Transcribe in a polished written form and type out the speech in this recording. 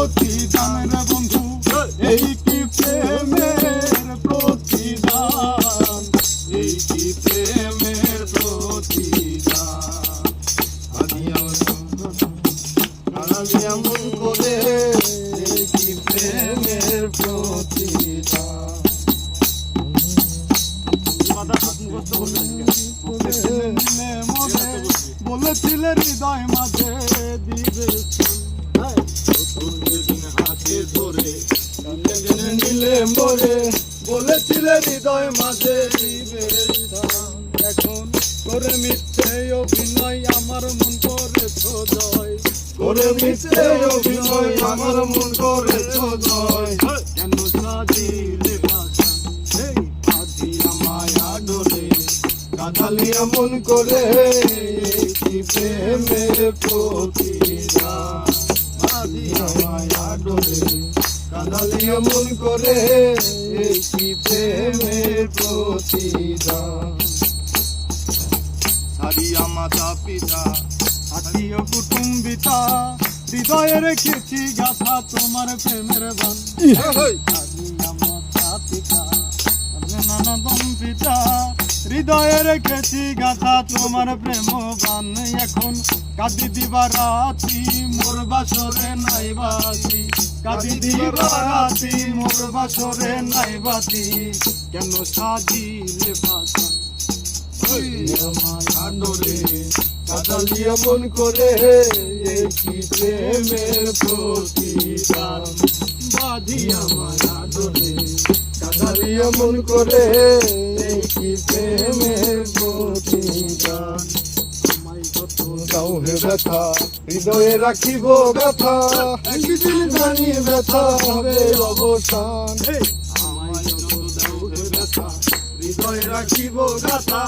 প্রতিদান রে বন্ধু, এই কি প্রেমের প্রতিদান, এই কি প্রেমের প্রতিদান। আমি এমন করে, এই কি প্রেমের প্রতিদান। বলেছিলে হৃদয় মাঝে দিবে হাতে ধরে, নিলে মোরে বলেছিলে হৃদয় মাঝে দিবে। এখন করে মিথ্যে অভিনয় আমার মন করেছ জয়, করে মিথ্যে অভিনয় আমার মন করেছ জয়। কেন সাজিলে বাঁধি আমায় আদরে, কাঁদালি এমন করে, কি প্রেমের প্রতিদান। বাঁধি আমায় আদরে, কাঁদালি এমন করে, কি প্রেমের প্রতিদান। সারিয়া মাতা পিতা আত্মীয় কুটুম্বিতা, হৃদয়ে রেখেছি গাথা তোমার প্রেমের বান। সারিয়া মাতা পিতা নানদম পিতা, হৃদয়ে রেখেছি গাথা তোমার প্রেম বান। এখন কাঁদি দিবা রাতি মোর বাসরে নাই বাতি, কাঁদি দিবা রাতি মোর বাসরে নাই বাতি। কেন সাজিলে বাঁচান আমায় আদরে, কাঁদালি এমন করে, কি প্রেমের প্রতিদান। বাঁধি আমায় আদরে, কাঁদালি এমন করে, কি প্রেমের প্রতিদান। দাও হে ব্যথা হৃদয়ে রাখিব ব্যথা, একদিন জানি ব্যথা হবে অবসান। আমায় দাও হে ব্যথা হৃদয়ে রাখিব ব্যথা।